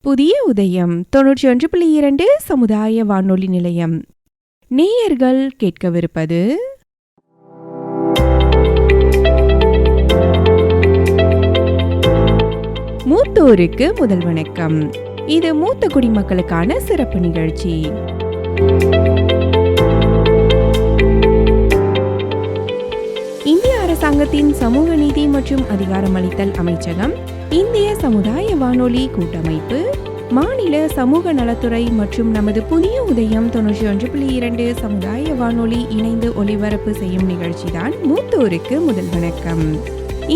புதிய உதயம் 91.2 சமுதாய வானொலி நிலையம். நேயர்கள் கேட்கவிருப்பது மூத்தோருக்கு முதல் வணக்கம். இது மூத்த குடிமக்களுக்கான சிறப்பு நிகழ்ச்சி. இந்திய அரசாங்கத்தின் சமூக நீதி மற்றும் அதிகாரமளித்தல் அமைச்சகம், இந்திய சமுதாய வானொலி கூட்டமைப்பு, மாநில சமூக நலத்துறை மற்றும் நமது புதிய உதயம் 91.2 சமுதாய வானொலி இணைந்து ஒலிபரப்பு செய்யும் நிகழ்ச்சிதான் மூத்தோருக்கு முதல் வணக்கம்.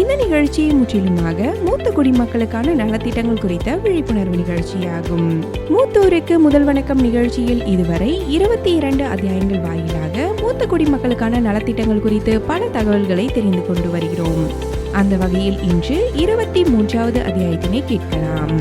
இந்த நிகழ்ச்சி முற்றிலுமாக மூத்த குடிமக்களுக்கான நலத்திட்டங்கள் குறித்த விழிப்புணர்வு நிகழ்ச்சியாகும். மூத்தோருக்கு முதல் வணக்கம் நிகழ்ச்சியில் இதுவரை 22 அத்தியாயங்கள் வாயிலாக மூத்த குடிமக்களுக்கான நலத்திட்டங்கள் குறித்து பல தகவல்களை தெரிந்து கொண்டு வருகிறோம். அந்த வகையில் இன்று 23வது அத்தியாயத்தினை கேட்கலாம்.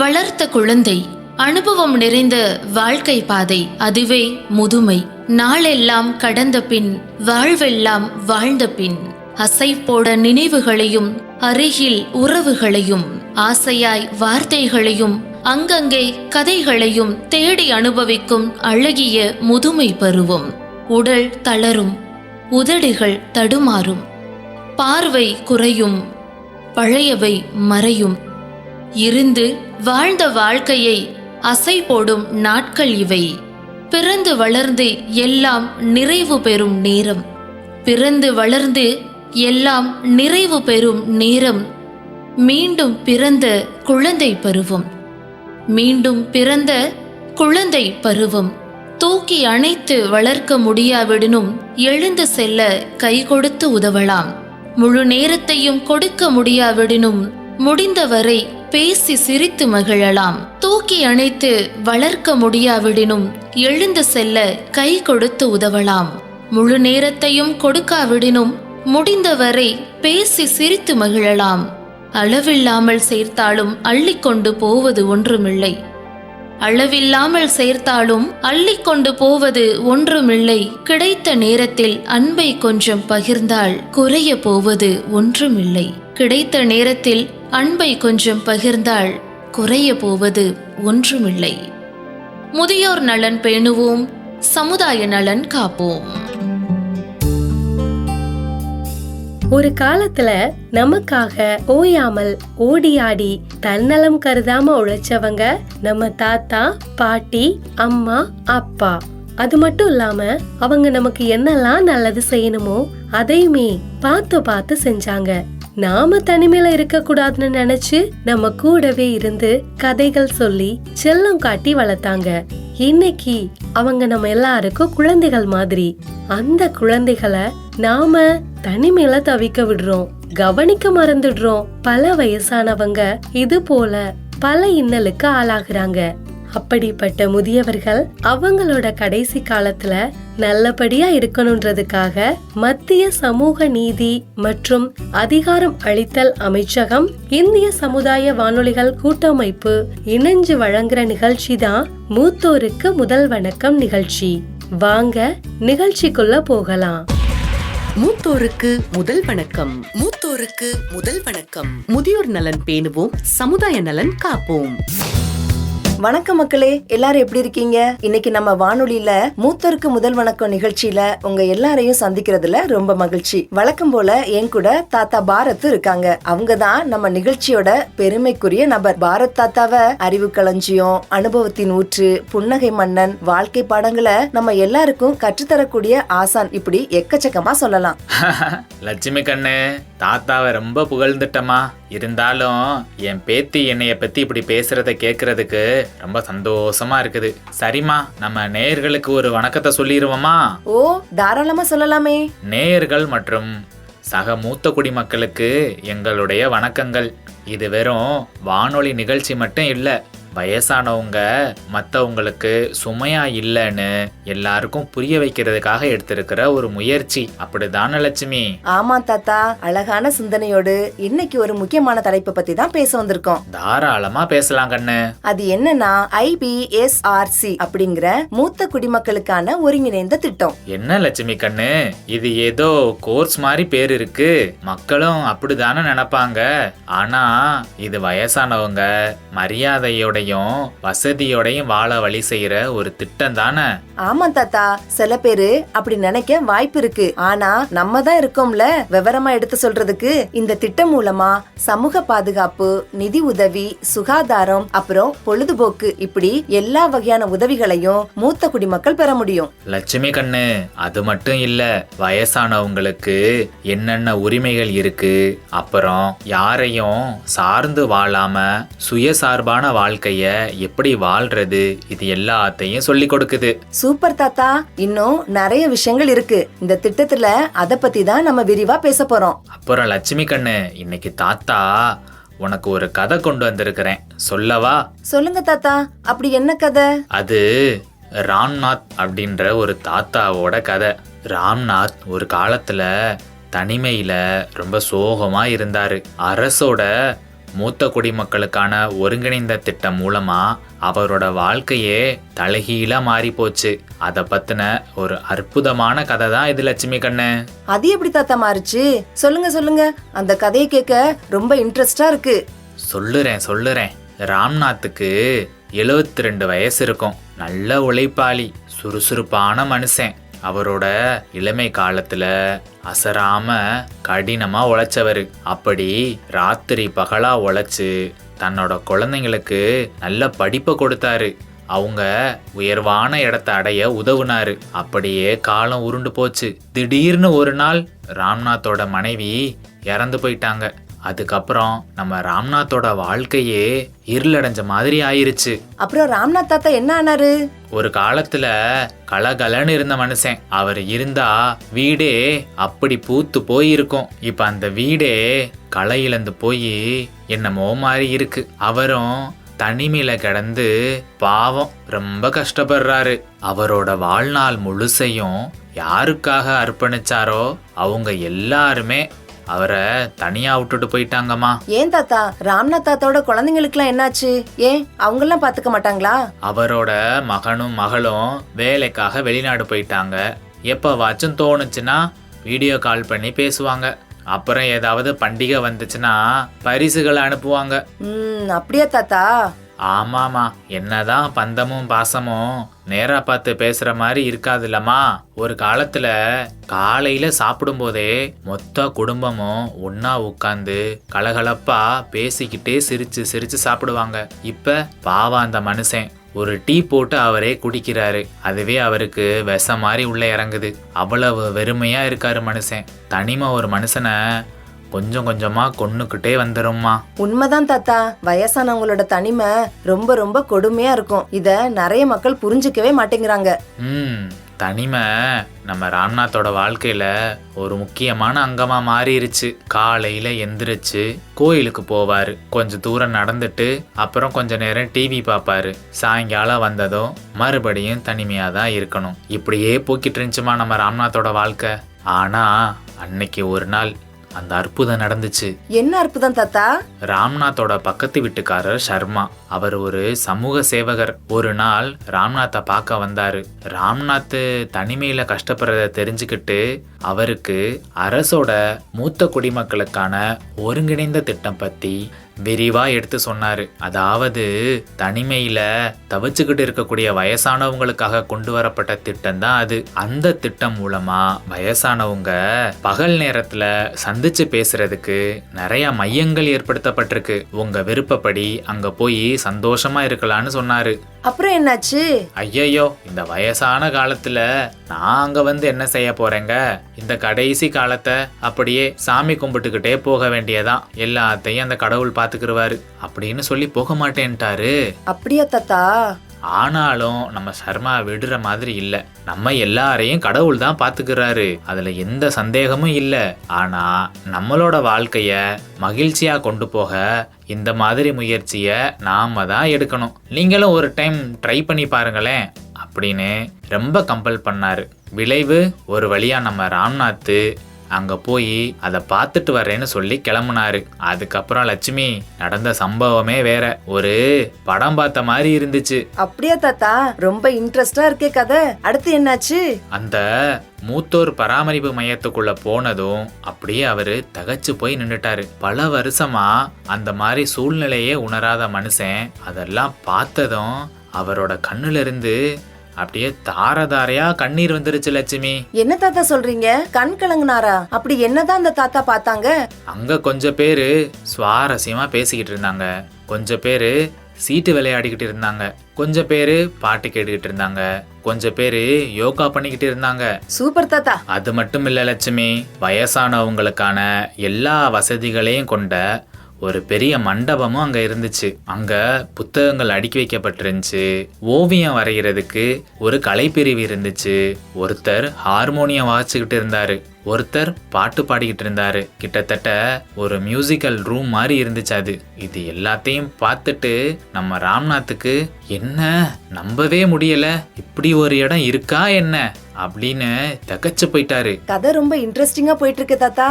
வளர்த்த குழந்தை, அனுபவம் நிறைந்த வாழ்க்கை பாதை, அதுவே முதுமை. நாளெல்லாம் கடந்த பின், வாழ்வெல்லாம் வாழ்ந்த பின், அசைப்போட நினைவுகளையும் அருகில் உறவுகளையும், ஆசையாய் வார்த்தைகளையும் அங்கங்கே கதைகளையும் தேடி அனுபவிக்கும் அழகிய முதுமை பருவம். உடல் தளரும், உதடுகள் தடுமாறும், பார்வை குறையும், பழையவை மறையும். இருந்து வாழ்ந்த வாழ்க்கையை அசை போடும் நாட்கள் இவை. பிறந்து வளர்ந்து எல்லாம் நிறைவு பெறும் நேரம். பிறந்து வளர்ந்து எல்லாம் நிறைவு பெறும் நேரம். மீண்டும் பிறந்த குழந்தை பருவம். மீண்டும் பிறந்த குழந்தை பருவம். தூக்கி அணைத்து வளர்க்க முடியாவிடனும் எழுந்து செல்ல கை கொடுத்து உதவலாம். முழு நேரத்தையும் கொடுக்க முடியாவிடனும் முடிந்தவரை பேசி சிரித்து மகிழலாம். தூக்கி அணைத்து வளர்க்க முடியாவிடனும் எழுந்து செல்ல கை கொடுத்து உதவலாம். முழு நேரத்தையும் கொடுக்காவிடனும் முடிந்தவரை பேசி சிரித்து மகிழலாம். அளவில்லாமல் சேர்த்தாலும் அள்ளிக்கொண்டு போவது ஒன்றுமில்லை. அளவில்லாமல் சேர்த்தாலும் அள்ளிக்கொண்டு போவது ஒன்றுமில்லை. கிடைத்த நேரத்தில் அன்பை கொஞ்சம் பகிர்ந்தால் குறைய போவது ஒன்றுமில்லை. கிடைத்த நேரத்தில் அன்பை கொஞ்சம் பகிர்ந்தால் குறைய போவது ஒன்றுமில்லை. முதியோர் நலன் பேணுவோம், சமுதாய நலன் காப்போம். ஒரு காலத்துல நமக்காக ஓயாமல் ஓடியாடி தன்னலம் கருதாம உழைச்சவங்க நம்ம தாத்தா, பாட்டி, அம்மா, அப்பா. அது மட்டும் இல்லாம அவங்க நமக்கு என்னெல்லாம் நல்லது செய்யணுமோ அதையுமே பார்த்து பார்த்து செஞ்சாங்க. நாம தனிமையில இருக்க கூடாதுன்னு நினைச்சு நம்ம கூடவே இருந்து கதைகள் சொல்லி செல்லம் காட்டி வளர்த்தாங்க. இன்னைக்கு அவங்க நம்ம எல்லாருக்கும் குழந்தைகள் மாதிரி. அந்த குழந்தைகளை நாம தனிமையில தவிக்க விடுறோம், கவனிக்க மறந்துடுறோம். பல வயசானவங்க இது போல பல இன்னலுக்கு ஆளாகிறாங்க. அப்படிப்பட்ட முதியவர்கள் அவங்களோட கடைசி காலத்துல நல்லபடியா இருக்கணும்ன்றதுக்காக மத்திய சமூக நீதி மற்றும் அதிகாரம் அளித்தல் அமைச்சகம், இந்திய சமுதாய வானொலிகள் கூட்டமைப்பு இணைஞ்சு வழங்குற நிகழ்ச்சி தான் மூத்தோருக்கு முதல் வணக்கம் நிகழ்ச்சி. வாங்க நிகழ்ச்சிக்குள்ள போகலாம். மூத்தோருக்கு முதல் வணக்கம். மூத்தோருக்கு முதல் வணக்கம். முதியோர் நலன் பேணுவோம், சமுதாய நலன் காப்போம். வணக்கம் மக்களே, எல்லாரும் எப்படி இருக்கீங்க? இன்னைக்கு நம்ம வானொலியில மூத்தோருக்கு முதல் வணக்கம் நிகழ்ச்சியில உங்க எல்லாரையும் சந்திக்கிறதுல ரொம்ப மகிழ்ச்சி. வழக்கம் போல என் கூட தாத்தா பாரத் இருக்காங்க. அவங்கதான் நம்ம நிகழ்ச்சியோட பெருமைக்குரிய நபர். பாரத் தாத்தாவை அறிவு களஞ்சியம், அனுபவத்தின் ஊற்று, புன்னகை மன்னன், வாழ்க்கை பாடங்களை நம்ம எல்லாருக்கும் கற்றுத்தரக்கூடிய ஆசான், இப்படி எக்கச்சக்கமா சொல்லலாம். லட்சுமி கண்ணு, தாத்தாவை ரொம்ப புகழ்ந்துட்டமா. இருந்தாலும் என் பேத்தி என்னைய பத்தி இப்படி பேசுறத கேக்குறதுக்கு ரொம்ப சந்தோஷமா இருக்குது. சரிம்மா, நம்ம நேயர்களுக்கு ஒரு வணக்கத்தை சொல்லிடுவோமா? ஓ, தாராளமா சொல்லலாமே. நேயர்கள் மற்றும் சக மூத்த குடிமக்களுக்கு எங்களுடைய வணக்கங்கள். இது வெறும் வானொலி நிகழ்ச்சி மட்டும் இல்ல, வயசானவங்க மற்றவங்களுக்கு சுமையா இல்லைன்னு எல்லாருக்கும் புரிய வைக்கிறதுக்காக எடுத்திருக்கிற ஒரு முயற்சி. அப்படிதானே லட்சுமி? ஆமா தாத்தா, அழகான சிந்தனையோடு இன்னைக்கு ஒரு முக்கியமான தலைப்பை பத்தி தான் பேச வந்திருக்கோம். தாராளமா பேசலாம் கண்ணு. அது என்னன்னா IPSRC அப்படிங்கிற மூத்த குடிமக்களுக்கான ஒருங்கிணைந்த திட்டம். என்ன லட்சுமி கண்ணு, இது ஏதோ கோர்ஸ் மாதிரி பேர் இருக்கு. மக்களும் அப்படிதானே நினைப்பாங்க. ஆனா இது வயசானவங்க மரியாதையோடையும் வசதியோடையும் வாழ வழி செய்யற ஒரு திட்டம் தானே. ஆமா தாத்தா, சில பேரு அப்படி நினைக்க வாய்ப்பு இருக்கு. ஆனா நம்ம தான் இருக்கோம்ல விவரமா எடுத்து சொல்றதுக்கு. இந்த திட்டம் மூலமா சமூக பாதுகாப்பு, நிதி உதவி, சுகாதாரம், அப்புறம் பொழுதுபோக்கு, இப்படி எல்லா வகையான உதவிகளையும் மூத்த குடிமக்கள் பெற முடியும். லட்சுமி கண்ணு, அது மட்டும் இல்ல, வயசானவங்களுக்கு என்னென்ன உரிமைகள் இருக்கு, அப்புறம் யாரையும் சார்ந்து வாழாம சுயசார்பான வாழ்க்கைய எப்படி வாழ்றது, இது எல்லாத்தையும் சொல்லி கொடுக்குது. சூப்பர் தாத்தா, இன்னும் நிறைய விஷயங்கள் இருக்கு இந்த திட்டத்துல. அத பத்தி தான் நம்ம விரிவா பேச போறோம். அப்புறம் லட்சுமி கண்ணு, இன்னைக்கு தாத்தா உனக்கு ஒரு கதை கொண்டு வந்திருக்கிறேன், சொல்லவா? சொல்லுங்க தாத்தா, அப்படி என்ன கதை? அது ராம்நாத் அப்படின்ற ஒரு தாத்தாவோட கதை. ராம்நாத் ஒரு காலத்துல தனிமையில ரொம்ப சோகமா இருந்தாரு. அரசோட மூத்த குடிமக்களுக்கான ஒருங்கிணைந்த திட்டம் மூலமா அவரோட வாழ்க்கையே தலைகீழா மாறி போச்சு. அத பத்தின ஒரு அற்புதமான கதை தான் இது லட்சுமி கண்ணு. அது எப்படி தாத்தா மாறுச்சு? சொல்லுங்க சொல்லுங்க, அந்த கதையை கேட்க ரொம்ப இன்ட்ரெஸ்டா இருக்கு. சொல்லுறேன். ராம்நாத்துக்கு 72 வயசு இருக்கும். நல்ல உழைப்பாளி, சுறுசுறுப்பான மனுஷன். அவரோட இளமை காலத்துல அசராம கடினமா உழைச்சவரு. அப்படி ராத்திரி பகலா உழைச்சு தன்னோட குழந்தைங்களுக்கு நல்ல படிப்பை கொடுத்தாரு. அவங்க உயர்வான இடத்தை அடைய உதவுனாரு. அப்படியே காலம் உருண்டு போச்சு. திடீர்னு ஒரு நாள் ராம்நாத்தோட மனைவி இறந்து போயிட்டாங்க. அதுக்கப்புறம் நம்ம ராம்நாத்தோட வாழ்க்கையே இருளடைஞ்ச மாதிரி ஆயிருச்சு. அப்புறம் ராம்நாத் தாத்தா என்ன ஆனாரு? ஒரு காலத்துல கலகலன்னு இருந்த மனுஷன். அவர் இருந்தா வீடே அப்படி பூத்து போயிருக்கும். இப்ப அந்த வீடே களை இழந்து போய் என்னமோ மாதிரி இருக்கு. அவரும் தனிமையில கிடந்து பாவம் ரொம்ப கஷ்டப்படுறாரு. அவரோட வாழ்நாள் முழுசையும் யாருக்காக அர்ப்பணிச்சாரோ அவங்க எல்லாருமே அவரை தனியா விட்டுட்டு போயிட்டாங்கம்மா. ஏன் தாத்தா, ராம்நாத் தாத்தாவோட குழந்தைங்களுக்குலாம் என்னாச்சு? ஏன் அவங்கெல்லாம் பாத்துக்க மாட்டாங்களா? அவரோட மகனும் மகளும் வேலைக்காக வெளிநாடு போயிட்டாங்க. எப்பவாச்சும் தோணுச்சுன்னா வீடியோ கால் பண்ணி பேசுவாங்க. அப்புறம் ஏதாவது பண்டிகை வந்துச்சுன்னா பரிசுகளை அனுப்புவாங்க. அப்படியா தாத்தா? ஆமாமா, என்னதான் பந்தமும் பாசமும் நேரா பார்த்து பேசுற மாதிரி இருக்காதுல்லம்மா. ஒரு காலத்துல காலையில சாப்பிடும் போதே மொத்த குடும்பமும் ஒன்னா உட்காந்து கலகலப்பா பேசிக்கிட்டே சிரிச்சு சிரிச்சு சாப்பிடுவாங்க. இப்ப பாவம் அந்த மனுஷன் ஒரு டீ போட்டு அவரே குடிக்கிறாரு. அதுவே அவருக்கு விஷம் மாதிரி உள்ள இறங்குது. அவ்வளவு வெறுமையா இருக்காரு மனுஷன். தனிமை ஒரு மனுஷனை கொஞ்சம் கொஞ்சமா கொன்னுக்கிட்டே வந்துரும்மா. உண்மைதான் தாத்தா, வயசானவங்களோட தனிமை ரொம்ப ரொம்ப கொடுமையா இருக்கும். இத நிறைய மக்கள் புரிஞ்சுக்கவே மாட்டேங்கிறாங்க. தனிமை நம்ம ராம்நாத்தோட வாழ்க்கையில ஒரு முக்கியமான அங்கமா மாறிடுச்சு. காலையில எந்திரிச்சு கோயிலுக்கு போவாரு. கொஞ்ச தூரம் நடந்துட்டு அப்புறம் கொஞ்ச நேரம் டிவி பார்ப்பாரு. சாயங்காலம் வந்ததும் மறுபடியும் தனிமையா தான் இருக்கணும். இப்படியே போக்கிட்டு இருந்துச்சுமா நம்ம ராம்நாத்தோட வாழ்க்கை. ஆனா அன்னைக்கு ஒரு நாள் அந்த அற்புதம் நடந்துச்சு. என்ன அற்புதம் தாத்தா? ராம்நாத்தோட பக்கத்து வீட்டுக்காரர் சர்மா, அவர் ஒரு சமூக சேவகர். ஒரு நாள் ராம்நாத்தை பார்க்க வந்தாரு. ராம்நாத் தனிமையில கஷ்டப்படுறத தெரிஞ்சுக்கிட்டு அவருக்கு அரசோட மூத்த குடிமக்களுக்கான ஒருங்கிணைந்த திட்டம் பத்தி விரிவா எடுத்து சொன்னாரு. அதாவது தனிமையில தவிச்சுக்கிட்டு இருக்கக்கூடிய வயசானவங்களுக்காக கொண்டு வரப்பட்ட திட்டம் தான் அது. அந்த திட்டம் மூலமா வயசானவங்க பகல் நேரத்துல சந்திச்சு பேசுறதுக்கு நிறைய மையங்கள் ஏற்படுத்தப்பட்டிருக்கு. உங்க விருப்பப்படி அங்க போய் சந்தோஷமா இருக்கலாம்னு சொன்னாரு. அப்புறம் என்னாச்சு? ஐயையோ, இந்த வயசான காலத்துல நான் அங்க வந்து என்ன செய்ய போறேங்க? இந்த கடைசி காலத்தை அப்படியே சாமி கும்பிட்டுக்கிட்டே போக வேண்டியதான். எல்லாத்தையும் அந்த கடவுள் பாத்துக்கிருவாரு அப்படின்னு சொல்லி போக மாட்டேன்ட்டாரு. அப்படியா தாத்தா? ஆனாலும் நம்ம சர்மா விடுற மாதிரி இல்ல. நம்ம எல்லாரையும் கடவுள் தான் பாத்துக்கிறாரு, அதுல எந்த சந்தேகமும் இல்ல. ஆனா நம்மளோட வாழ்க்கைய மகிழ்ச்சியா கொண்டு போக இந்த மாதிரி முயற்சிய நாம தான் எடுக்கணும். நீங்களும் ஒரு டைம் ட்ரை பண்ணி பாருங்களேன் அப்படின்னு ரொம்ப கம்பல் பண்ணாரு. விளைவு ஒரு வழியா நம்ம ராம்நாத் அங்க போய் அதை பார்த்துட்டு வரேன்னு சொல்லி கிளம்புனாரு. அதுக்கப்புறம் லட்சுமி, நடந்த சம்பவமே வேற, ஒரு படம் பார்த்த மாதிரி இருந்துச்சு. அப்படியா தாத்தா? ரொம்ப இன்ட்ரெஸ்டா இருக்கே கதை. அடுத்து என்னாச்சு? அந்த மூத்தோர் பராமரிப்பு மையத்துக்குள்ள போனதும் அப்படியே அவரு தகச்சு போய் நின்னுட்டாரு. பல வருஷமா அந்த மாதிரி சூழ்நிலையே உணராத மனுஷன் அதெல்லாம் பார்த்ததும் அவரோட கண்ணுல இருந்து அப்படியே தாரதாரையா கண்ணீர் வந்துருச்சு லட்சுமி. என்ன தாத்தா சொல்றீங்க? கண் கலங்குனாரா? அப்படி என்னதான் அந்த தாத்தா பார்த்தாங்க? அங்க கொஞ்சம் பேரு சுவாரஸ்யமா பேசிக்கிட்டு இருந்தாங்க, கொஞ்சம் பேரு சீட்டு விளையாடிக்கிட்டு இருந்தாங்க, கொஞ்சம் பேரு பாட்டு கேட்டுக்கிட்டு இருந்தாங்க, கொஞ்சம் பேரு யோகா பண்ணிக்கிட்டு இருந்தாங்க. சூப்பர் தாத்தா. அது மட்டும் இல்ல லட்சுமி, வயசானவங்களுக்கான எல்லா வசதிகளையும் கொண்ட ஒரு பெரிய மண்டபமும் அங்க இருந்துச்சு. அங்க புத்தகங்கள் அடுக்கி வைக்கப்பட்டிருந்துச்சு, ஓவியம் வரைகிறதுக்கு ஒரு கலைப்பிரிவு இருந்துச்சு, ஒருத்தர் ஹார்மோனியம் வாசிச்சுக்கிட்டு இருந்தாரு, ஒருத்தர் பாட்டு பாடிக்கிட்டு இருந்தாரு. கிட்டத்தட்ட ஒரு மியூசிக்கல் ரூம் மாதிரி இருந்துச்சு அது. இது எல்லாத்தையும் பார்த்துட்டு நம்ம ராம்நாத்துக்கு என்ன நம்பவே முடியல, இப்படி ஒரு இடம் இருக்கா என்ன அப்படின்னு தகச்சு போயிட்டாரு. கதை ரொம்ப இன்ட்ரெஸ்டிங்கா போயிட்டு இருக்கு தாத்தா.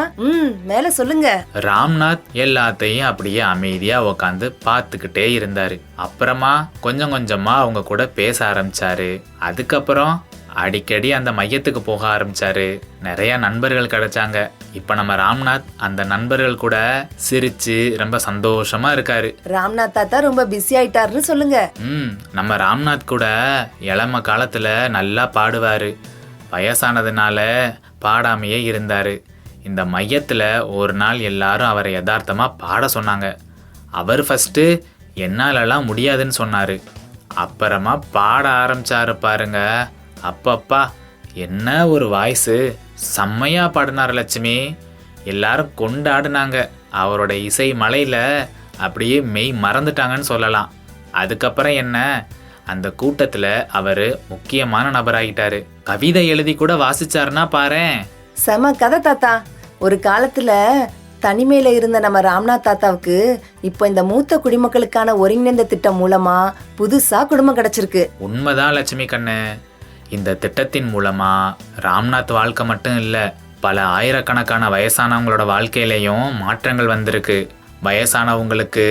மேல சொல்லுங்க. ராம்நாத் எல்லாத்தையும் அப்படியே அமைதியா உக்காந்து பார்த்துக்கிட்டே இருந்தாரு. அப்புறமா கொஞ்சம் கொஞ்சமா அவங்க கூட பேச ஆரம்பிச்சாரு. அதுக்கப்புறம் அடிக்கடி அந்த மையத்துக்கு போக ஆரம்பிச்சாரு. நிறைய நண்பர்கள் கிடைச்சாங்க. இப்ப நம்ம ராம்நாத் அந்த நண்பர்கள் கூட சிரிச்சு ரொம்ப சந்தோஷமா இருக்காரு. ராம்நாத் தாத்தா ரொம்ப பிஸி ஆயிட்டாருன்னு சொல்லுங்க. நம்ம ராம்நாத் கூட இளம காலத்துல நல்லா பாடுவாரு, வயசானதுனால பாடாமையே இருந்தாரு. இந்த மையத்துல ஒரு நாள் எல்லாரும் அவரை யதார்த்தமா பாட சொன்னாங்க. அவர் ஃபர்ஸ்ட் என்னாலலாம் முடியாதுன்னு சொன்னாரு. அப்புறமா பாட ஆரம்பிச்சாரு பாருங்க. அப்பப்பா, என்ன ஒரு வாய்ஸு! செம்மையா பாடினார் லட்சுமி. எல்லாரும் கொண்டாடினாங்க. அவரோட இசை மலையில அப்படியே மெய் மறந்துட்டாங்கன்னு சொல்லலாம். அதுக்கப்புறம் என்ன, அந்த கூட்டத்துல அவரு முக்கியமான நபராகிட்டாரு. கவிதை எழுதி கூட வாசிச்சாருன்னா பாரேன். செம கதை தாத்தா. ஒரு காலத்துல தனிமையில இருந்த நம்ம ராம்நாத் தாத்தாவுக்கு இப்போ இந்த மூத்த குடிமக்களுக்கான ஒருங்கிணைந்த திட்டம் மூலமா புதுசா குடும்பம் கிடைச்சிருக்கு. உண்மைதான் லட்சுமி கண்ணு. இந்த திட்டத்தின் மூலமா ராம்நாத் வாழ்க்கை மட்டும் இல்ல, பல ஆயிரக்கணக்கான வயசானவங்களோட வாழ்க்கையிலையும் மாற்றங்கள் வந்திருக்கு. வயசானவங்களுக்கு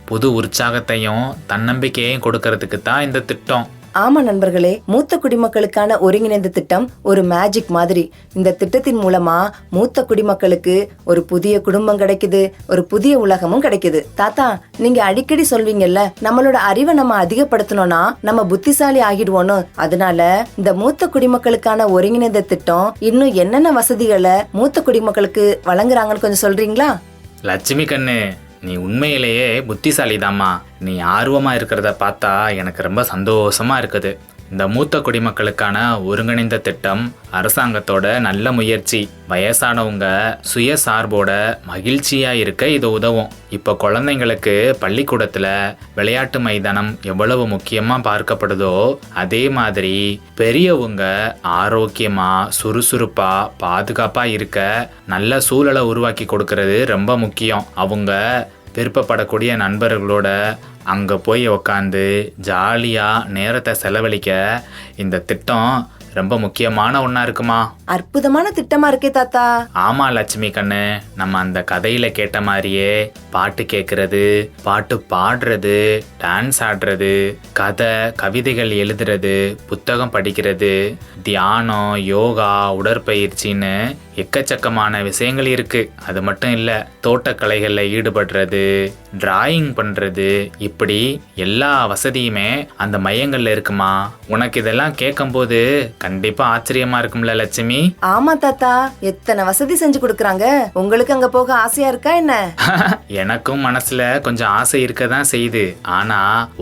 புது உற்சாகத்தையும் தன்னம்பிக்கையையும் கொடுக்கறதுக்கு தான் இந்த திட்டம். ஆமா நண்பர்களே, மூத்த குடிமக்களுக்கான ஒருங்கிணைந்த திட்டம் ஒரு மேஜிக் மாதிரி. இந்த திட்டத்தின் மூலமா மூத்த குடிமக்களுக்கு ஒரு புதிய குடும்பம் கிடைக்குது, ஒரு புதிய உலகமும் கிடைக்குது. தாத்தா, நீங்க அடிக்கடி சொல்வீங்கல்ல, நம்மளோட அறிவை நம்ம அதிகப்படுத்தணும்னா நம்ம புத்திசாலி ஆகிடுவோன்னு. அதனால இந்த மூத்த குடிமக்களுக்கான ஒருங்கிணைந்த திட்டம் இன்னும் என்னென்ன வசதிகளை மூத்த குடிமக்களுக்கு வழங்குறாங்கன்னு கொஞ்சம் சொல்றீங்களா? லட்சுமி கண்ணு, நீ உண்மையிலேயே புத்திசாலிதாம்மா. நீ ஆர்வமா இருக்கிறத பார்த்தா எனக்கு ரொம்ப சந்தோஷமா இருக்குது. இந்த மூத்த குடிமக்களுக்கான ஒருங்கிணைந்த திட்டம் அரசாங்கத்தோட நல்ல முயற்சி. வயசானவங்க சுயசார்போட மகிழ்ச்சியா இருக்க இது உதவும். இப்போ குழந்தைங்களுக்கு பள்ளிக்கூடத்துல விளையாட்டு மைதானம் எவ்வளவு முக்கியமா பார்க்கப்படுதோ, அதே மாதிரி பெரியவங்க ஆரோக்கியமா சுறுசுறுப்பா பாதுகாப்பா இருக்க நல்ல சூழலை உருவாக்கி கொடுக்கறது ரொம்ப முக்கியம். அவங்க விருப்பப்படக்கூடிய நண்பர்களோட அங்கே போய் உக்காந்து ஜாலியாக நேரத்தை செலவழிக்க இந்த திட்டம் ரொம்ப முக்கியமான ஒன்றா இருக்குமா. அற்புதமான திட்டமா இருக்கே தாத்தா. ஆமா லட்சுமி கண்ணு, நம்ம அந்த கதையில கேட்ட மாதிரியே பாட்டு கேட்கறது, பாட்டு பாடுறது, டான்ஸ் ஆடுறது, கதை கவிதைகள் எழுதுறது, புத்தகம் படிக்கிறது, தியானம், யோகா, உடற்பயிற்சின்னு எக்கச்சக்கமான விஷயங்கள் இருக்கு. அது மட்டும் இல்ல, தோட்டக்கலைகளில் ஈடுபடுறது, டிராயிங் பண்றது, இப்படி எல்லா வசதியுமே அந்த மையங்கள்ல இருக்குமா. உனக்கு இதெல்லாம் கேட்கும்போது கண்டிப்பா ஆச்சரியமா இருக்கும்ல லட்சுமி. ஆமா தாத்தா, எத்தனை வசதி செஞ்சு கொடுக்கறாங்க. உங்களுக்கு அங்க போக ஆசையா இருக்கா என்ன? எனக்கும் மனசுல கொஞ்சம் ஆசை இருக்கதான் செய்யுது. ஆனா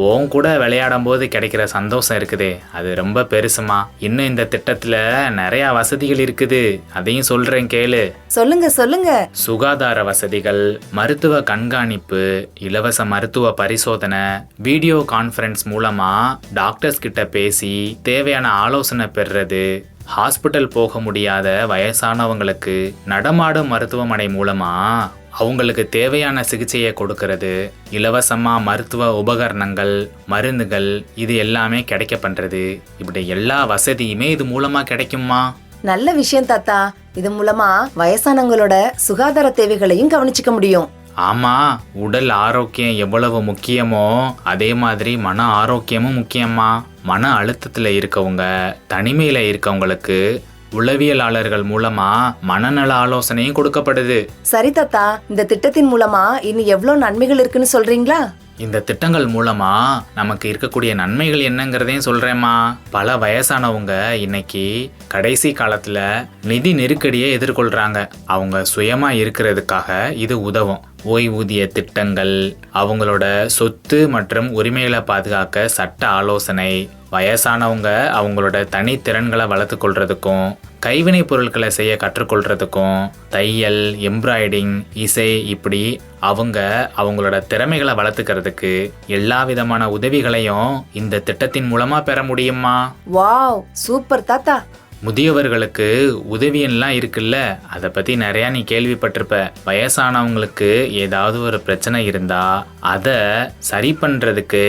உன் கூட விளையாடும் போது கிடைக்கிற சந்தோஷம் இருக்குதே, அது ரொம்ப பெருசுமா. இன்னும் இந்த திட்டத்துல நிறைய வசதிகள் இருக்குது, அதையும் சொல்றேன் கேளு. சொல்லுங்க சொல்லுங்க. சுகாதார வசதிகள், மருத்துவ கண்காணிப்பு, இலவச மருத்துவ பரிசோதனை, வீடியோ கான்ஃபரன்ஸ் மூலமா டாக்டர்ஸ் கிட்ட பேசி தேவையான ஆலோசனை பெறுறது, ஹாஸ்பிட்டல் போக முடியாத வயசானவங்களுக்கு நடமாடும் மருத்துவமனை மூலமா அவங்களுக்கு தேவையான சிகிச்சையை கொடுக்கறது, இலவசமா மருத்துவ உபகரணங்கள், மருந்துகள், இது எல்லாமே கிடைக்க பண்றது. இப்படி எல்லா வசதியுமே இது மூலமா கிடைக்குமா? நல்ல விஷயம் தாத்தா. இது மூலமா வயசானவங்களோட சுகாதார தேவைகளையும் கவனிச்சுக்க முடியும். ஆமா, உடல் ஆரோக்கியம் எவ்வளவு முக்கியமோ அதே மாதிரி மன ஆரோக்கியமும் முக்கியமா. மன அழுத்தத்துல இருக்கவங்க, தனிமையில இருக்கவங்களுக்கு உளவியலாளர்கள் மூலமா மனநல ஆலோசனையும் கொடுக்கப்படுது. சரி தாத்தா, இந்த திட்டத்தின் மூலமா இன்னும் எவ்வளவு நன்மைகள் இருக்குன்னு சொல்றீங்களா? இந்த திட்டங்கள் மூலமா நமக்கு இருக்கக்கூடிய நன்மைகள் என்னங்கிறதையும் சொல்றேம்மா. பல வயசானவங்க இன்னைக்கு கடைசி காலத்துல நிதி நெருக்கடியை எதிர்கொள்றாங்க. அவங்க சுயமா இருக்கிறதுக்காக இது உதவும். ஓய்வூதிய திட்டங்கள், அவங்களோட சொத்து மற்றும் உரிமைகளை பாதுகாக்க சட்ட ஆலோசனை, வயசானவங்க அவங்களோட தனித்திறன்களை வளர்த்து கொள்றதுக்கும் கைவினை பொருட்களை செய்ய கற்றுக்கொள்றதுக்கும், தையல், எம்ப்ராய்டிங், இசை, இப்படி அவங்களோட திறமைகளை வளர்த்துக்கிறதுக்கு எல்லா விதமான உதவிகளையும் இந்த திட்டத்தின் மூலமா பெற முடியுமா? வாவ், சூப்பர் தாத்தா. முதியவர்களுக்கு உதவியெல்லாம் இருக்குல்ல, அதை பற்றி நிறையா நீ கேள்விப்பட்டிருப்ப. வயசானவங்களுக்கு ஏதாவது ஒரு பிரச்சனை இருந்தா அதை சரி பண்ணுறதுக்கு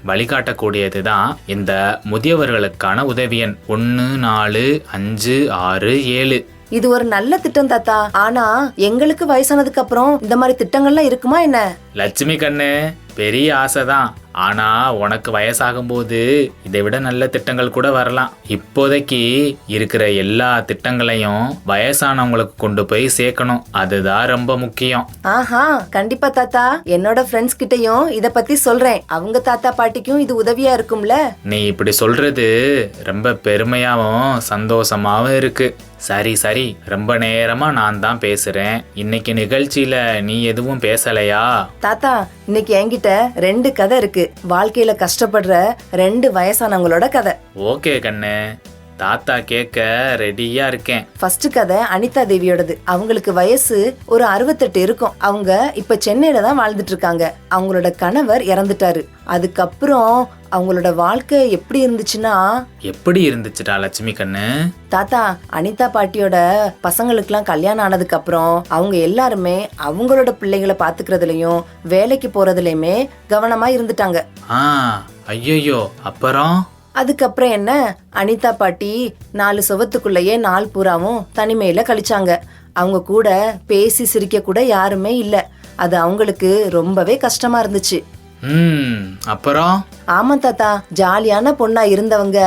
வழிகாட்டக்கூடியது தான் இந்த முதியவர்களுக்கான உதவியன் 145667. இது ஒரு நல்ல திட்டம் தாத்தா. ஆனா எங்களுக்கு வயசானதுக்கு அப்புறம் இந்த மாதிரி திட்டங்கள்லாம் இருக்குமா என்ன? லட்சுமி கண்ணு, பெரிய ஆசைதான். ஆனா உனக்கு வயசாகும்போது இதை விட நல்ல திட்டங்கள் கூட வரலாம். இப்போதைக்கு இருக்கிற எல்லா திட்டங்களையும் வயசானவங்களுக்கு கொண்டு போய் சேர்க்கணும், அதுதான் ரொம்ப முக்கியம். ஆஹா, கண்டிப்பா தாத்தா. என்னோட ஃப்ரெண்ட்ஸ் கிட்டயும் இத பத்தி சொல்றேன். அவங்க தாத்தா பாட்டிக்கும் இது உதவியா இருக்கும்ல. நீ இப்படி சொல்றது ரொம்ப பெருமையாவும் சந்தோஷமாவும் இருக்கு. சரி சரி, ரொம்ப நேரமா நான் தான் பேசுறேன். இன்னைக்கு நிகழ்ச்சியில நீ எதுவும் பேசலையா? தாத்தா, இன்னைக்கு என்கிட்ட 2 கதை இருக்கு. வாழ்க்கையில கஷ்டப்படுற 2 வயசானவங்களோட கதை. ஓகே கண்ணு, தாத்தா கேட்க ரெடியா இருக்கேன். ஃபர்ஸ்ட் கதை அனிதா தேவியோடது. அவங்களுக்கு வயசு ஒரு 68 இருக்கும். அவங்க இப்ப சென்னையில தான் வாழ்ந்துட்டு இருக்காங்க. அவங்களோட கணவர் இறந்துட்டாரு. அதுக்கப்புறம் அவங்களோட வாழ்க்கை எப்படி இருந்துச்சுன்னா... எப்படி இருந்துச்சுடா லட்சுமி கண்ணு? தாத்தா, அனிதா பாட்டியோட பசங்களுக்குலாம் கல்யாணம் ஆனதுக்கு அப்புறம் அவங்க எல்லாருமே அவங்களோட பிள்ளைகளை பாத்துக்கிறதுலயும் வேலைக்கு போறதுலயுமே கவனமா இருந்துட்டாங்க. ஐயோ, அப்புறம்? அதுக்கப்புறம் என்ன, அனிதா பாட்டி 4 சுவத்துக்குள்ளேயே நாள் பூராவும் தனிமையில கழிச்சாங்க. அவங்க கூட பேசி சிரிக்க கூட யாருமே இல்ல. அது அவங்களுக்கு ரொம்பவே கஷ்டமா இருந்துச்சு. அப்புறம்? ஆமா தாத்தா, ஜாலியான பொண்ணா இருந்தவங்க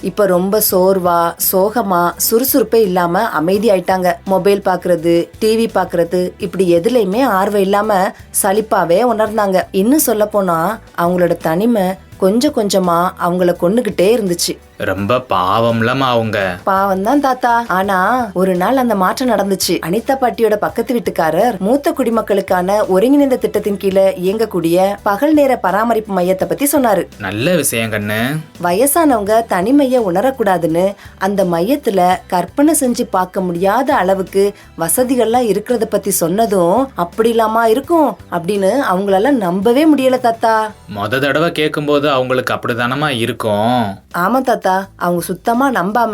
இப்ப ரொம்ப சோர்வா, சோகமா, சுறுசுறுப்பே இல்லாம அமைதி ஆயிட்டாங்க. மொபைல் பாக்குறது, டிவி பாக்குறது, இப்படி எதுலயுமே ஆர்வம் இல்லாம சலிப்பாவே உணர்ந்தாங்க. இன்னும் சொல்ல போனா அவங்களோட தனிமை கொஞ்சம் கொஞ்சமா அவங்கள கொன்னுகிட்டே இருந்துச்சு. ரொம்ப பாவம்லமா அவங்க. பாவம் தான் தாத்தா. ஆனா ஒரு நாள் அந்த மாற்றம் நடந்துச்சு. அனிதா பாட்டியோட பக்கத்து வீட்டுக்காரர் மூத்த குடிமக்களுக்கான ஒருங்கிணைந்த திட்டத்தின் கீழே இயங்கக்கூடிய பகல் நேர பராமரிப்பு மையத்தை பத்தி சொன்னாரு. நல்ல விஷயம் கண்ணு. வயசானவங்க தனிமைய உணரக்கூடாதுன்னு அந்த மையத்துல கற்பனை செஞ்சு பார்க்க முடியாத அளவுக்கு வசதிகள்லாம் இருக்கிறத பத்தி சொன்னதும் அப்படி இல்லாமா இருக்கும் அப்படின்னு அவங்களால நம்பவே முடியல தாத்தா. மொத தடவை கேட்கும்போது அவங்களுக்கு அப்படிதானமா இருக்கும். ஆமா தாத்தா, அவங்க சுத்தமா நம்பாம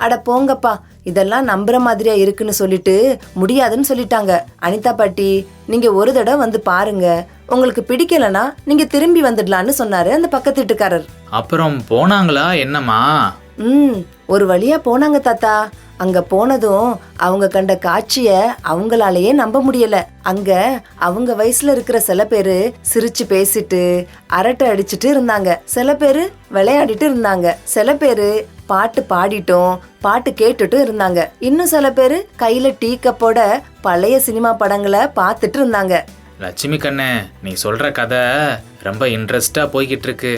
அட போங்கப்பா இதெல்லாம் நம்புற மாதிரியா இருக்குன்னு சொல்லிட்டு முடியாதுன்னு சொல்லிட்டாங்க. அனிதா பாட்டி, நீங்க ஒரு தடவை வந்து பாருங்க, உங்களுக்கு பிடிக்கலனா நீங்க திரும்பி வந்துடலான்னு சொன்னாரு அந்த பக்கத்து வீட்டுக்காரர். அப்புறம் போனாங்களா என்னமா? ஒரு வழியா போனாங்க தாத்தா. அங்க போனதும் அவங்க கண்ட காட்சிய அவங்களாலேயே நம்ப முடியல. அங்க அவங்க வயசுல இருக்கிற சில பேரு சிரிச்சு பேசிட்டு அரட்டை அடிச்சுட்டு இருந்தாங்க. சில பேரு விளையாடிட்டு இருந்தாங்க. சில பேரு பாட்டு பாடிட்டும் பாட்டு கேட்டுட்டும் இருந்தாங்க. இன்னும் சில பேரு கையில டீ கப்போட பழைய சினிமா படங்களை பார்த்துட்டு இருந்தாங்க. லட்சுமி கண்ணு, நீ சொல்ற கதை ரொம்ப இன்ட்ரெஸ்டா போய்கிட்டு இருக்கு.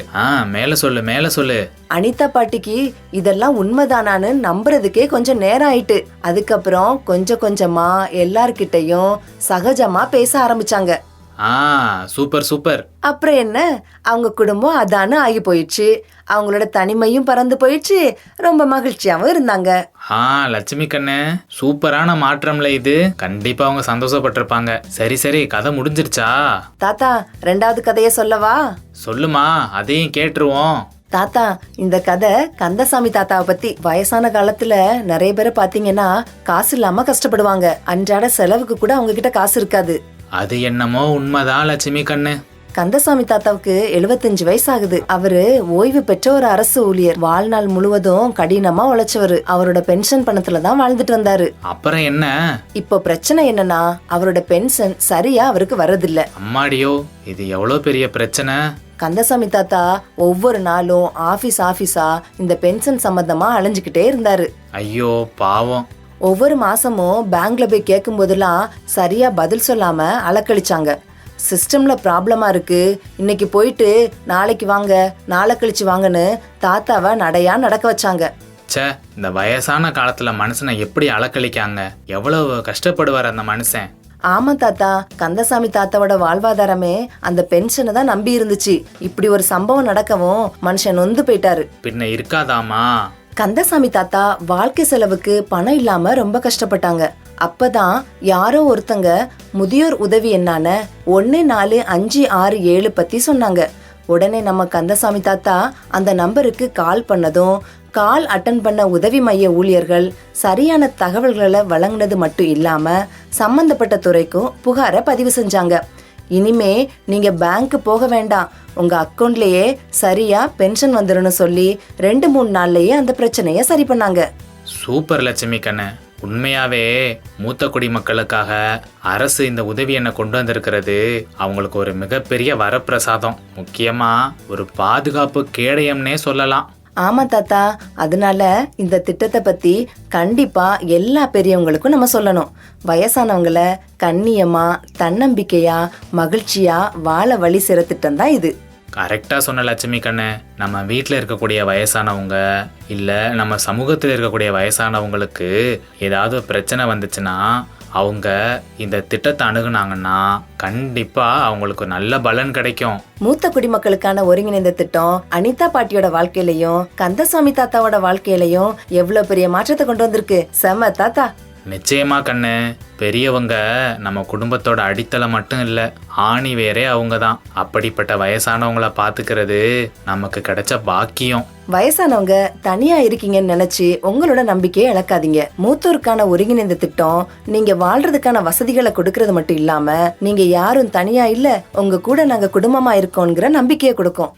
மேல சொல்லு மேல சொல்லு. அனிதா பாட்டிக்கு இதெல்லாம் உண்மைதானான்னு நம்புறதுக்கே கொஞ்சம் நேரம் ஆயிட்டு. அதுக்கப்புறம் கொஞ்சம் கொஞ்சமா எல்லார்கிட்டையும் சகஜமா பேச ஆரம்பிச்சாங்க. Super super. அப்புறம் என்ன, அவங்க குடும்பம் அதான்னு ஆகி போயிடுச்சு. அவங்களோட தனிமையும் பறந்து போயிடுச்சு, ரொம்ப மகிழ்ச்சியாவும் இருந்தாங்க. லட்சுமி கண்ணு, சூப்பரான மாற்றம்ல இது. கண்டிப்பா அவங்க சந்தோஷப்பட்டிருப்பாங்க. சரி சரி, கதை முடிஞ்சிருச்சா? தாத்தா, 2வது கதைய சொல்லவா? சொல்லுமா, அதையும் கேட்டுருவோம். தாத்தா, இந்த கதை கந்தசாமி தாத்தாவை பத்தி. வயசான காலத்துல நிறைய பேரை பாத்தீங்கன்னா காசு இல்லாம கஷ்டப்படுவாங்க. அன்றாட செலவுக்கு கூட அவங்க கிட்ட காசு இருக்காது. அது என்னமோ உண்மைதான் லட்சுமி கண்ணு. கந்தசாமி தாத்தாவுக்கு 75 வயசு ஆகுது. அவரு ஓய்வு பெற்ற ஒரு அரசு ஊழியர். வாழ்நாள் முழுவதும் கடினமா உழைச்சவரு. அவரோட பென்ஷன் பணத்துல தான் வாழ்ந்துட்டு வந்தாரு. அப்புறம் என்ன? இப்போ பிரச்சனை என்னன்னா, அவரோட பென்ஷன் சரியா அவருக்கு வரதில்ல. அம்மாடியோ, இது எவ்வளவு பெரிய பிரச்சனை. கந்தசாமி தாத்தா ஒவ்வொரு நாளும் ஆபீஸா இந்த பென்ஷன் சம்பந்தமா அலைஞ்சுக்கிட்டே இருந்தாரு. ஐயோ பாவம். ஒவ்வொரு மாசமும் பேங்க்ல போய் கேட்கும் போதெல்லாம் சரியா பதில் சொல்லாம அலக்கழிச்சாங்க. சிஸ்டம்ல ப்ராப்ளமா இருக்கு, இன்னைக்கு போயிட்டு நாளைக்கு வாங்க, நாளை கழிச்சு வாங்கன்னு தாத்தாவை நடையா நடக்க வச்சாங்க. ச்சே, இந்த வயசான காலத்துல மனுஷனை எப்படி அலக்கழிக்காங்க. எவ்வளவு கஷ்டப்படுவார் அந்த மனுஷன். ஆமா தாத்தா, கந்தசாமி தாத்தாவோட வாழ்வாதாரமே அந்த பென்ஷனை தான் நம்பி இருந்துச்சு. இப்படி ஒரு சம்பவம் நடக்கவும் மனுஷன் நொந்து போயிட்டாரு. பின்ன இருக்காதாமா? கந்தசாமி தாத்தா வாழ்க்கை செலவுக்கு பணம் இல்லாம ரொம்ப கஷ்டப்பட்டாங்க. அப்பதான் யாரோ ஒருத்தங்க முதியோர் உதவி என்னான 145667 பத்தி சொன்னாங்க. உடனே நம்ம கந்தசாமி தாத்தா அந்த நம்பருக்கு கால் பண்ணதும், கால் அட்டன் பண்ண உதவி மைய ஊழியர்கள் சரியான தகவல்களை வழங்கினது மட்டும் இல்லாம சம்பந்தப்பட்ட துறைக்கும் புகாரை பதிவு செஞ்சாங்க. இனிமே நீங்க பேங்க் போக வேண்டாம், உங்க அக்கௌண்ட்லயே சரியா பென்ஷன் வந்துருன்னு சொல்லி 2-3 நாள்லயே அந்த பிரச்சனைய சரி பண்ணாங்க. சூப்பர் லட்சுமி கண்ணு. உண்மையாவே மூத்த குடிமக்களுக்காக அரசு இந்த உதவி எண்ணை கொண்டு வந்திருக்கிறது அவங்களுக்கு ஒரு மிகப்பெரிய வரப்பிரசாதம். முக்கியமா ஒரு பாதுகாப்பு கேடயம்னே சொல்லலாம். ஆமா தாத்தா, அதனால இந்த திட்டத்தை பத்தி கண்டிப்பா எல்லா பெரியவங்களுக்கும் நம்ம சொல்லணும். வயசானவங்கள கண்ணியமா, தன்னம்பிக்கையா, மகிழ்ச்சியா வாழ வழி சிற திட்டம் தான் இது. கரெக்டாக சொன்ன லட்சுமி கண்ணு. நம்ம வீட்டில் இருக்கக்கூடிய வயசானவங்க இல்லை நம்ம சமூகத்தில் இருக்கக்கூடிய வயசானவங்களுக்கு ஏதாவது பிரச்சனை வந்துச்சுன்னா அவங்க இந்த திட்டத்தை அணுகுனாங்கன்னா கண்டிப்பா அவங்களுக்கு நல்ல பலன் கிடைக்கும். மூத்த குடிமக்களுக்கான ஒருங்கிணைந்த திட்டம் அனிதா பாட்டியோட வாழ்க்கையிலையும் கந்தசாமி தாத்தாவோட வாழ்க்கையிலையும் எவ்வளவு பெரிய மாற்றத்தை கொண்டு வந்திருக்கு. செம தாத்தா. நிச்சயமா கண்ணு. பெரியவங்க நம்ம குடும்பத்தோட அடித்தளம் மட்டும் இல்லை, ஆணி வேறே அவங்க தான். அப்படிப்பட்ட வயசானவங்களை பார்த்துக்கிறது நமக்கு கிடைச்ச பாக்கியம். வயசானவங்க தனியா இருக்கீங்கன்னு நினைச்சு உங்களோட நம்பிக்கையை இழக்காதீங்க. மூத்தோருக்கான ஒருங்கிணைந்த திட்டம் நீங்க வாழ்றதுக்கான வசதிகளை கொடுக்கறது மட்டும் இல்லாம நீங்க யாரும் தனியா இல்ல, உங்க கூட நாங்க குடும்பமா இருக்கோங்கிற நம்பிக்கையை கொடுக்கும்.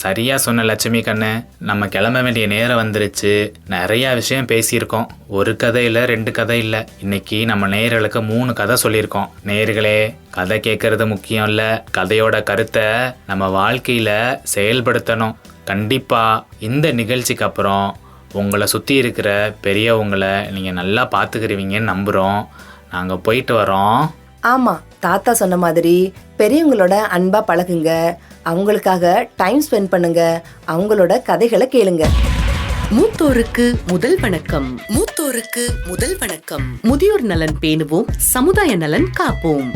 சரியா சொன்ன லட்சுமி கண்ணு. நம்ம கிளம்ப வேண்டிய நேரம் வந்துருச்சு. நிறைய விஷயம் பேசியிருக்கோம். ஒரு கதை இல்ல, 2 கதை இல்ல, இன்னைக்கு நம்ம நேயர்களுக்கு 3 கதை சொல்லியிருக்கோம். நேயர்களே, கதை கேட்கறது முக்கியம் இல்ல, கதையோட கருத்தை நம்ம வாழ்க்கையில செயல்படுத்தணும். கண்டிப்பா இந்த நிகழ்ச்சிக்கு அப்புறம் உங்களை சுற்றி இருக்கிற பெரியவங்களை நீங்கள் நல்லா பார்த்துக்கிறீங்கன்னு நம்புகிறோம். நாங்கள் போயிட்டு வரோம். ஆமா, தாத்தா சொன்ன மாதிரி பெரியவங்களோட அன்பா பழகுங்க, அவங்களுக்காக டைம் ஸ்பெண்ட் பண்ணுங்க, அவங்களோட கதைகளை கேளுங்க. மூத்தோருக்கு முதல் வணக்கம். மூத்தோருக்கு முதல் வணக்கம். முதியோர் நலன் பேணுவோம், சமுதாய நலன் காப்போம்.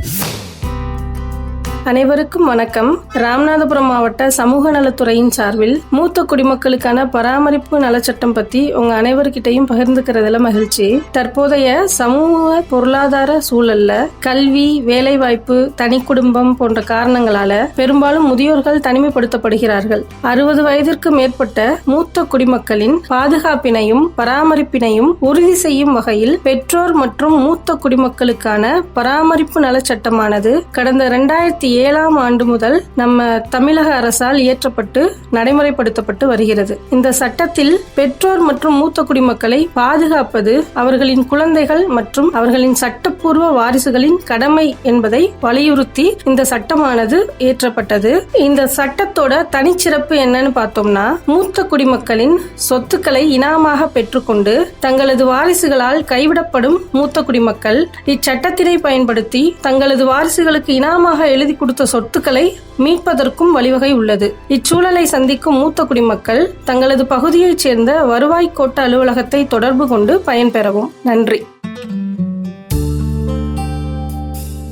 அனைவருக்கும் வணக்கம். ராமநாதபுரம் மாவட்ட சமூக நலத்துறையின் சார்பில் மூத்த குடிமக்களுக்கான பராமரிப்பு நலச்சட்டம் பத்தி உங்க அனைவர்கிட்டையும் பகிர்ந்துக்கிறதுல மகிழ்ச்சி. தற்போதைய சமூக பொருளாதார சூழல்ல கல்வி, வேலைவாய்ப்பு, தனி குடும்பம் போன்ற காரணங்களால பெரும்பாலும் முதியோர்கள் தனிமைப்படுத்தப்படுகிறார்கள். 60 வயதிற்கு மேற்பட்ட மூத்த குடிமக்களின் பாதுகாப்பினையும் பராமரிப்பினையும் உறுதி செய்யும் வகையில் பெற்றோர் மற்றும் மூத்த குடிமக்களுக்கான பராமரிப்பு நலச்சட்டமானது கடந்த 2007ஆம் ஆண்டு முதல் நம்ம தமிழக அரசால் இயற்றப்பட்டு நடைமுறைப்படுத்தப்பட்டு வருகிறது. இந்த சட்டத்தில் பெற்றோர் மற்றும் மூத்த குடிமக்களை பாதுகாப்பது அவர்களின் குழந்தைகள் மற்றும் அவர்களின் சட்டப்பூர்வ வாரிசுகளின் கடமை என்பதை வலியுறுத்தி இந்த சட்டமானது இயற்றப்பட்டது. இந்த சட்டத்தோட தனிச்சிறப்பு என்னன்னு பார்த்தோம்னா, மூத்த குடிமக்களின் சொத்துக்களை இனாமாக பெற்றுக்கொண்டு தங்களது வாரிசுகளால் கைவிடப்படும் மூத்த குடிமக்கள் இச்சட்டத்தினை பயன்படுத்தி தங்களது வாரிசுகளுக்கு இனாமாக எழுதி கொடுத்த சொத்துக்களை மீட்பதற்கும் வழிவகை உள்ளது. இச்சூழலை சந்திக்கும் மூத்த குடிமக்கள் தங்களது பகுதியைச் சேர்ந்த வருவாய் கோட்ட அலுவலகத்தை தொடர்பு கொண்டு பயன்பெறவும். நன்றி.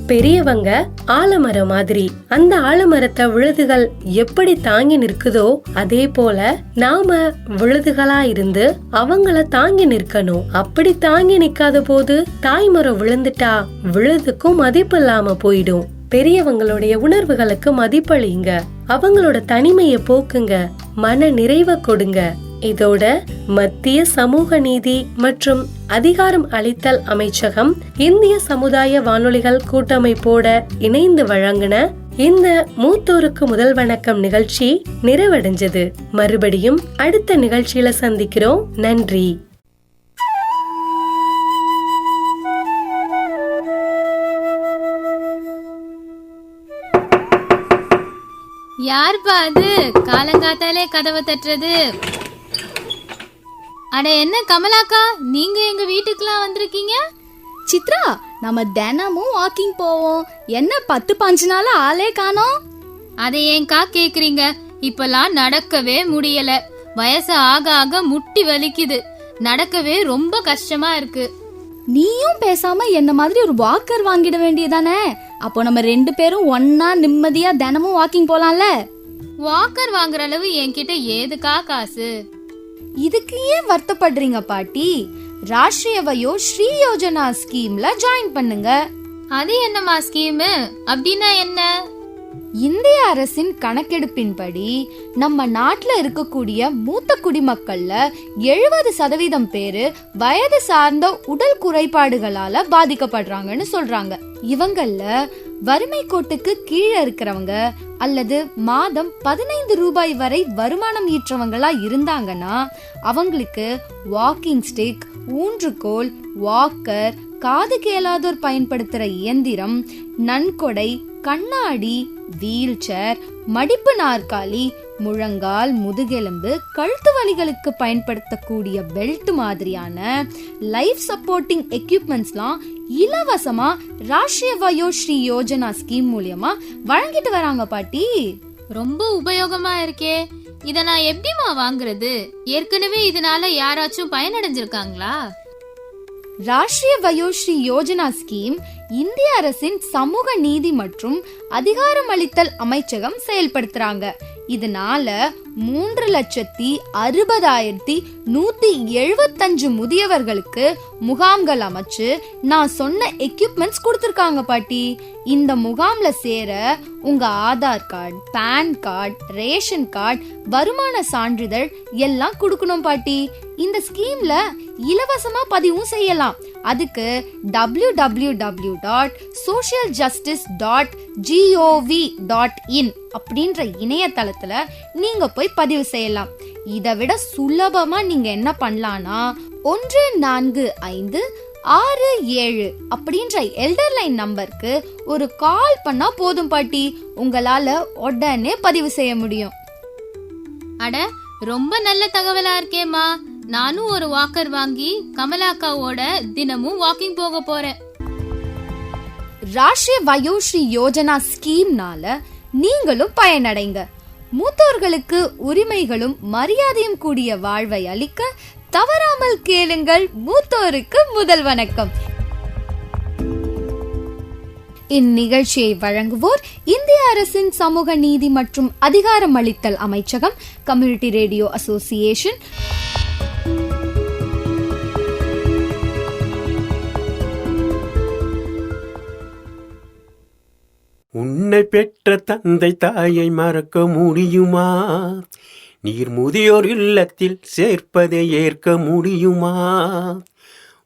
பெரியவங்க ஆலமரம் மாதிரி. அந்த ஆலமரத்தை விழுதுகள் எப்படி தாங்கி நிற்குதோ அதே போல நாம விழுதுகளா இருந்து அவங்கள தாங்கி நிற்கணும். அப்படி தாங்கி நிக்காத போது தாய்மரம் விழுந்துட்டா விழுதுக்கும் மதிப்பு இல்லாம போயிடும். பெரியவங்களுடைய உணர்வுகளுக்கு மதிப்பளிங்க, அவங்களோட தனிமையை போக்குங்க, மன நிறைவை கொடுங்க. இதோட மத்திய சமூக நீதி மற்றும் அதிகாரம் அளித்தல் அமைச்சகம் இந்திய சமுதாய வானொலிகள் கூட்டமைப்போட இணைந்து வழங்கின இந்த மூத்தோருக்கு முதல் வணக்கம் நிகழ்ச்சி நிறைவடைஞ்சது. மறுபடியும் அடுத்த நிகழ்ச்சியில சந்திக்கிறோம். நன்றி. யாருப்பா அது காலங்காத்தாலே கதவை தட்டுறது? அட என்ன கமலாக்கா, நீங்க எங்க வீட்டுக்குலாம் வந்திருக்கீங்க? சித்ரா, நம்ம தினமும் வாக்கிங் போவோம், என்ன 10-15 நாள் ஆளே காணோம். அதை ஏன்கா கேக்குறீங்க? இப்பெல்லாம் நடக்கவே முடியல. வயசு ஆக ஆக முட்டி வலிக்குது, நடக்கவே ரொம்ப கஷ்டமா இருக்கு. நீயும் பேசாம என்ன மாதிரி ஒரு வாக்கர் வாங்கிட வேண்டியதானே? அப்போ நம்ம 2 பேரும் ஒன்னா நிம்மதியா தினமும் வாக்கிங் போலாம்ல. வாக்கர் வாங்குற அளவு என்கிட்ட ஏதுக்கா காசு? இதுக்கு ஏன் வருத்தப்படுறீங்க பாட்டி? ராஷ்டிரிய வயோ ஸ்ரீ யோஜனா ஸ்கீம்ல ஜாயின் பண்ணுங்க. அது என்னமா ஸ்கீம்? அப்படின்னா என்ன? இந்திய அரசின் கணக்கெடுப்பின்படி நம்ம நாட்டுல இருக்கக்கூடிய மூத்த குடிமக்கள்ல 70% பேரு வயது சார்ந்த உடல் குறைபாடுகளால பாதிக்கப்படுறாங்கன்னு சொல்றாங்க. இவங்கள வறுமை கோட்டுக்கு கீழே இருக்கிறவங்க அல்லது மாதம் 15 ரூபாய் வரை வருமானம் ஈற்றவங்களா இருந்தாங்கன்னா அவங்களுக்கு வாக்கிங் ஸ்டிக், ஊன்றுகோல், வாக்கர், காது கேளாதோர் பயன்படுத்துற இயந்திரம், நன்கொடை, கண்ணாடி, வீல் சேர், மடிப்பு நாற்காலி, முழங்கால், முதுகெலும்பு, கழுத்து வலிகளுக்கு பயன்படுத்தக்கூடிய பெல்ட் மாதிரியான லைஃப் சப்போர்ட்டிங் எக்யூப்மெண்ட்ஸ்லாம் இலவசமா ராஷ்டிரிய வயோ ஸ்ரீ யோஜனா ஸ்கீம் மூலியமா வழங்கிட்டு வராங்க பாட்டி. ரொம்ப உபயோகமா இருக்கே. இத நான் எப்படிமா வாங்குறது? ஏற்கனவே இதனால யாராச்சும் பயனடைஞ்சிருக்காங்களா? ராஷ்டிரிய வயோ ஸ்ரீ யோஜனா ஸ்கீம் இந்திய அரசின் சமூக நீதி மற்றும் அதிகாரமளித்தல் அமைச்சகம் செயல்படுத்துறாங்க. இதனால 3,60,175 முதியவர்களுக்கு முகாம்கள் அமைச்சு நான் சொன்ன எக்யூப்மெண்ட்ஸ் கொடுத்திருக்காங்க பாட்டி. இந்த முகாம்ல சேர உங்க Aadhaar card, PAN card, ration card, வருமான சான்றிதழ் எல்லாம் கொடுக்கணும் பாட்டி. இந்த ஸ்கீம்ல இலவசமா பதிவும் செய்யலாம். அதுக்கு www.socialjustice.gov.in அப்படின்ற இணையதளத்துல நீங்க போய் பதிவு செய்யலாம். இதை விட சுலபமா நீங்க என்ன பண்ணலாம்னா 14567 அப்படின்ற எல்டர் லைன் நம்பருக்கு ஒரு கால் பண்ணா போதும் பாட்டி. உங்களால உடனே பதிவு செய்ய முடியும். அட, ரொம்ப நல்ல தகவலா இருக்கேம்மா. நானும் ஒரு வாக்கர் வாங்கி கமலாக்காவோட தினமும் வாக்கிங் போக போறேன். ராஷ்டிரிய வயோ ஸ்ரீ யோஜனா ஸ்கீம்னால நீங்களும் பயனடைங்க. மூத்தோர்களுக்கு உரிமைகளும் மரியாதையும் கூடிய வாழ்வை அளிக்க தவறாமல் கேளுங்கள் மூத்தோருக்கு முதல் வணக்கம். இந்நிகழ்ச்சியை வழங்குவோர் இந்திய அரசின் சமூக நீதி மற்றும் அதிகாரமளித்தல் அமைச்சகம், கம்யூனிட்டி ரேடியோ அசோசியேஷன். உன்னை பெற்ற தந்தை தாயை மறக்க முடியுமா? நீர் முதியோர் இல்லத்தில் சேர்ப்பதை ஏற்க முடியுமா?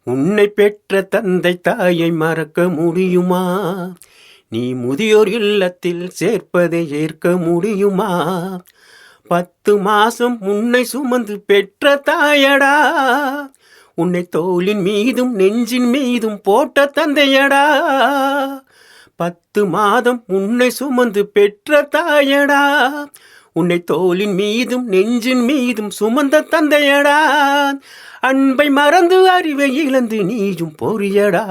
உன்னை பெற்ற தந்தை தாயை மறக்க முடியுமா? நீ முதியோர் இல்லத்தில் சேர்ப்பதை ஏற்க முடியுமா? 10 மாசம் உன்னை சுமந்து பெற்ற தாயடா, உன்னை தோளின் மீதும் நெஞ்சின் மீதும் போட்ட தந்தையடா. 10 மாதம் உன்னை சுமந்து பெற்ற தாயடா, உன்னை தோளின் மீதும் நெஞ்சின் மீதும் சுமந்த தந்தையடா. அன்பை மறந்து அறிவை இழந்து நீயும் போரியடா,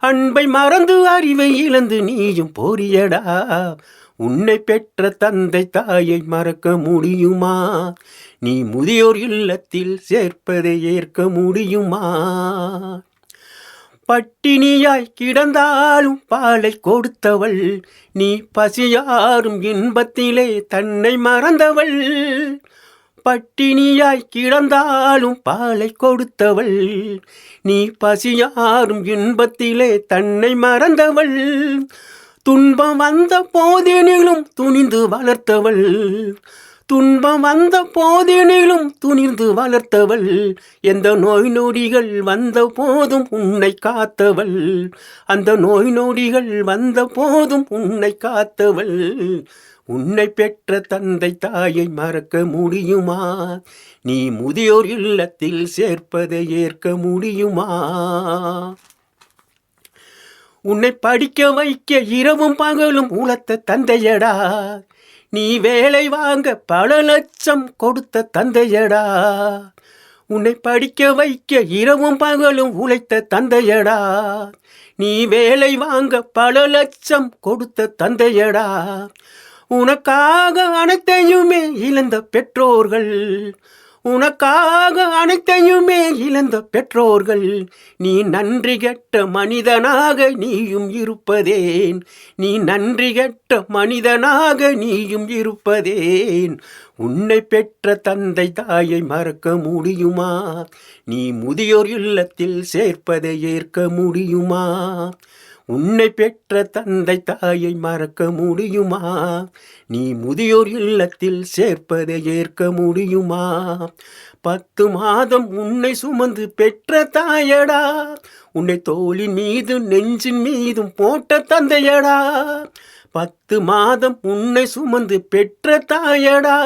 அன்பை மறந்து அறிவை இழந்து நீயும் போரியடா. உன்னை பெற்ற தந்தை தாயை மறக்க முடியுமா? நீ முதியோர் இல்லத்தில் சேர்ப்பதை ஏற்க முடியுமா? பட்டினியாய் கிடந்தாலும் பாலை கொடுத்தவள், நீ பசியாரும் இன்பத்திலே தன்னை மறந்தவள். பட்டினியாய் கிடந்தாலும் பாலை கொடுத்தவள், நீ பசியாரும் இன்பத்திலே தன்னை மறந்தவள். துன்பம் வந்த போதினிலும் துணிந்து வளர்த்தவள், துன்பம் வந்த போதினிலும் துணிந்து வளர்த்தவள். எந்த நோய் நொடிகள் வந்த போதும் உன்னை காத்தவள், அந்த நோய் நொடிகள் வந்த போதும் உன்னை காத்தவள். உன்னை பெற்ற தந்தை தாயை மறக்க முடியுமா? நீ முதியோர் இல்லத்தில் சேர்ப்பதை ஏற்க முடியுமா? உன்னை படிக்க வைக்க இரவும் பகலும் உழைத்த தந்தையடா, நீ வேலை வாங்க பல லட்சம் கொடுத்த தந்தையடா. உன்னை படிக்க வைக்க இரவும் பகலும் உழைத்த தந்தையடா, நீ வேலை வாங்க பல லட்சம் கொடுத்த தந்தையடா. உனக்காக அனைத்தையுமே இழந்த பெற்றோர்கள், உனக்காக அனைத்தையுமே இழந்த பெற்றோர்கள். நீ நன்றி கெட்ட மனிதனாக நீயும் இருப்பதேன், நீ நன்றி கெட்ட மனிதனாக நீயும் இருப்பதேன். உன்னை பெற்ற தந்தை தாயை மறக்க முடியுமா? நீ முதியோர் இல்லத்தில் சேர்ப்பதை ஏற்க முடியுமா? உன்னை பெற்ற தந்தை தாயை மறக்க முடியுமா? நீ முதியோர் இல்லத்தில் சேர்ப்பதை ஏற்க முடியுமா? 10 மாதம் உன்னை சுமந்து பெற்ற தாயடா, உன்னை தோளின் மீது நெஞ்சின் மீதும் போட்ட தந்தையடா. 10 மாதம் உன்னை சுமந்து பெற்ற தாயடா,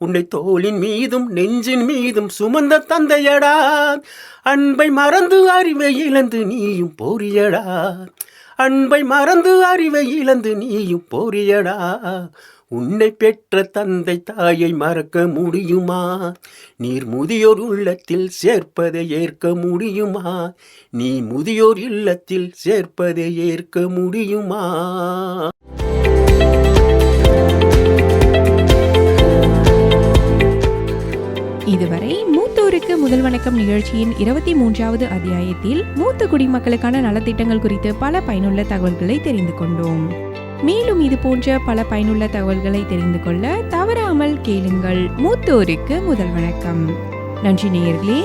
உன்னை தோளின் மீதும் நெஞ்சின் மீதும் சுமந்த தந்தையடா. அன்பை மறந்து அறிவை இழந்து நீயும் போரியடா, அன்பை மறந்து அறிவை இழந்து நீயும் போரியடா. உன்னை பெற்ற தந்தை தாயை மறக்க முடியுமா? நீர் முதியோர் உள்ளத்தில் சேர்ப்பதை ஏற்க முடியுமா? நீ முதியோர் இல்லத்தில் சேர்ப்பதை ஏற்க முடியுமா? இதுவரை மூத்தோருக்கு முதல் வணக்கம் நிகழ்ச்சியின் 23வது அத்தியாயத்தில் மூத்த குடிமக்களுக்கான நலத்திட்டங்கள் குறித்து பல பயனுள்ள தகவல்களை தெரிந்து கொண்டோம். மேலும் இது போன்ற பல பயனுள்ள தகவல்களை தெரிந்து கொள்ள தவறாமல் கேளுங்கள் மூத்தோருக்கு முதல் வணக்கம். நன்றி நேயர்களே.